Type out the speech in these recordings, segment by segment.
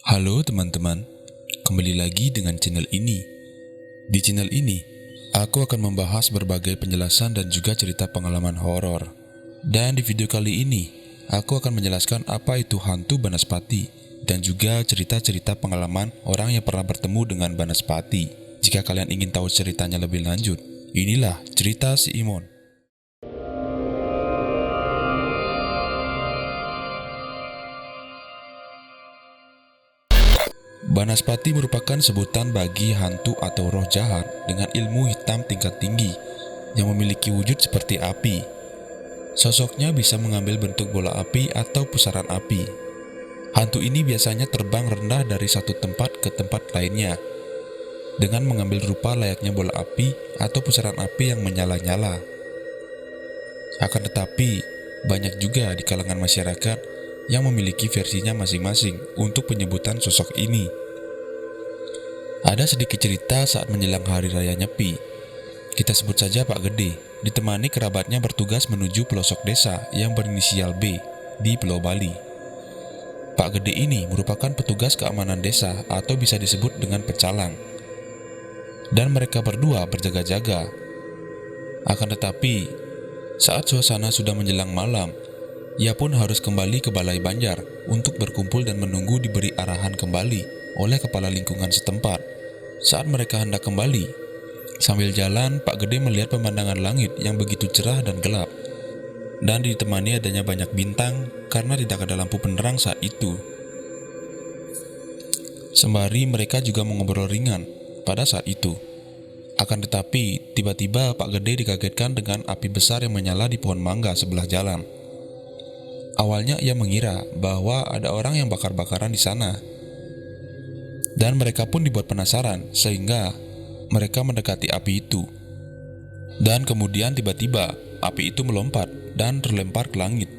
Halo teman-teman, kembali lagi dengan channel ini. Di channel ini, aku akan membahas berbagai penjelasan dan juga cerita pengalaman horor. Dan di video kali ini, aku akan menjelaskan apa itu hantu Banaspati dan juga cerita-cerita pengalaman orang yang pernah bertemu dengan Banaspati. Jika kalian ingin tahu ceritanya lebih lanjut, inilah cerita si Imon. Banaspati merupakan sebutan bagi hantu atau roh jahat dengan ilmu hitam tingkat tinggi yang memiliki wujud seperti api. Sosoknya bisa mengambil bentuk bola api atau pusaran api. Hantu ini biasanya terbang rendah dari satu tempat ke tempat lainnya dengan mengambil rupa layaknya bola api atau pusaran api yang menyala-nyala. Akan tetapi, banyak juga di kalangan masyarakat yang memiliki versinya masing-masing untuk penyebutan sosok ini. Ada sedikit cerita saat menjelang hari raya Nyepi. Kita sebut saja Pak Gede, ditemani kerabatnya bertugas menuju pelosok desa yang berinisial B di Pulau Bali. Pak Gede ini merupakan petugas keamanan desa atau bisa disebut dengan pecalang. Dan mereka berdua berjaga-jaga. Akan tetapi, saat suasana sudah menjelang malam, ia pun harus kembali ke Balai Banjar untuk berkumpul dan menunggu diberi arahan kembali oleh kepala lingkungan setempat. Saat mereka hendak kembali, sambil jalan Pak Gede melihat pemandangan langit yang begitu cerah dan gelap, dan ditemani adanya banyak bintang karena tidak ada lampu penerang saat itu. Sembari mereka juga mengobrol ringan pada saat itu. Akan tetapi, tiba-tiba Pak Gede dikagetkan dengan api besar yang menyala di pohon mangga sebelah jalan. Awalnya ia mengira bahwa ada orang yang bakar-bakaran di sana. Dan mereka pun dibuat penasaran sehingga mereka mendekati api itu. Dan kemudian tiba-tiba api itu melompat dan terlempar ke langit.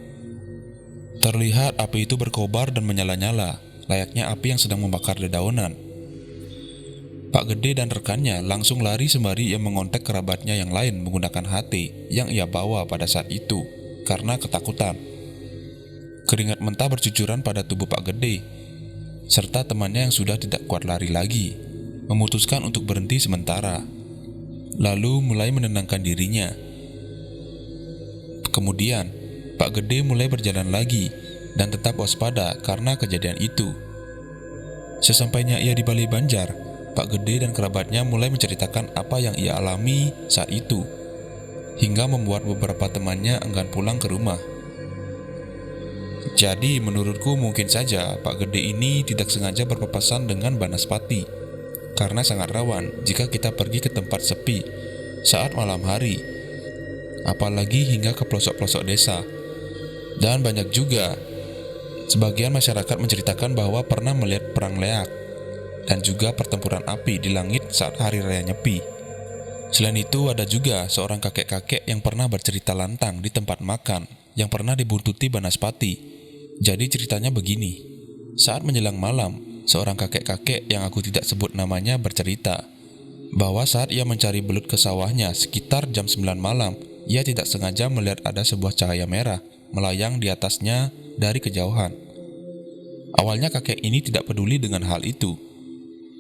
Terlihat api itu berkobar dan menyala-nyala, layaknya api yang sedang membakar dedaunan. Pak Gede dan rekannya langsung lari sembari ia mengontak kerabatnya yang lain menggunakan HT yang ia bawa pada saat itu karena ketakutan. Keringat mentah bercucuran pada tubuh Pak Gede, serta temannya yang sudah tidak kuat lari lagi, memutuskan untuk berhenti sementara, lalu mulai menenangkan dirinya. Kemudian, Pak Gede mulai berjalan lagi dan tetap waspada karena kejadian itu. Sesampainya ia di Balai Banjar, Pak Gede dan kerabatnya mulai menceritakan apa yang ia alami saat itu, hingga membuat beberapa temannya enggan pulang ke rumah. Jadi menurutku mungkin saja Pak Gede ini tidak sengaja berpapasan dengan Banaspati, karena sangat rawan jika kita pergi ke tempat sepi saat malam hari, apalagi hingga ke pelosok-pelosok desa. Dan banyak juga sebagian masyarakat menceritakan bahwa pernah melihat perang leak dan juga pertempuran api di langit saat hari raya Nyepi. Selain itu ada juga seorang kakek-kakek yang pernah bercerita lantang di tempat makan yang pernah dibuntuti Banaspati. Jadi ceritanya begini. Saat menjelang malam, seorang kakek-kakek yang aku tidak sebut namanya bercerita bahwa saat ia mencari belut ke sawahnya sekitar jam 9 malam, ia tidak sengaja melihat ada sebuah cahaya merah melayang di atasnya dari kejauhan. Awalnya kakek ini tidak peduli dengan hal itu,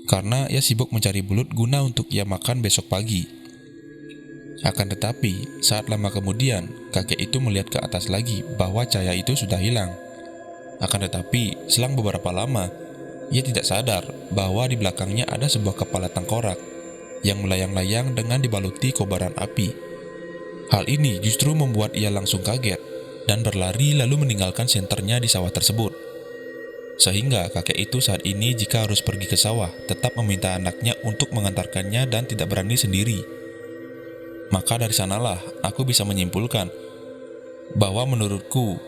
karena ia sibuk mencari belut guna untuk ia makan besok pagi. Akan tetapi, saat lama kemudian, kakek itu melihat ke atas lagi bahwa cahaya itu sudah hilang. Akan tetapi, selang beberapa lama, ia tidak sadar bahwa di belakangnya ada sebuah kepala tengkorak yang melayang-layang dengan dibaluti kobaran api. Hal ini justru membuat ia langsung kaget dan berlari lalu meninggalkan senternya di sawah tersebut. Sehingga kakek itu saat ini jika harus pergi ke sawah, tetap meminta anaknya untuk mengantarkannya dan tidak berani sendiri. Maka dari sanalah aku bisa menyimpulkan bahwa menurutku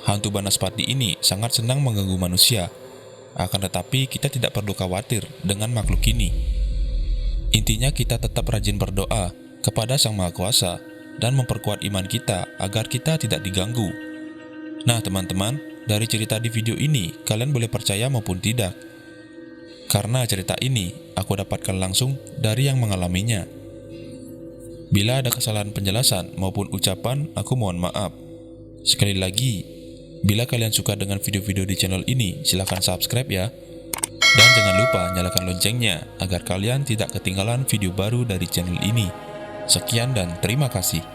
hantu Banaspati ini sangat senang mengganggu manusia. Akan tetapi kita tidak perlu khawatir dengan makhluk ini. Intinya kita tetap rajin berdoa kepada Sang Maha Kuasa dan memperkuat iman kita agar kita tidak diganggu. Nah teman-teman, dari cerita di video ini kalian boleh percaya maupun tidak, karena cerita ini aku dapatkan langsung dari yang mengalaminya. Bila ada kesalahan penjelasan maupun ucapan, aku mohon maaf. Sekali lagi, bila kalian suka dengan video-video di channel ini, silahkan subscribe ya. Dan jangan lupa nyalakan loncengnya agar kalian tidak ketinggalan video baru dari channel ini. Sekian dan terima kasih.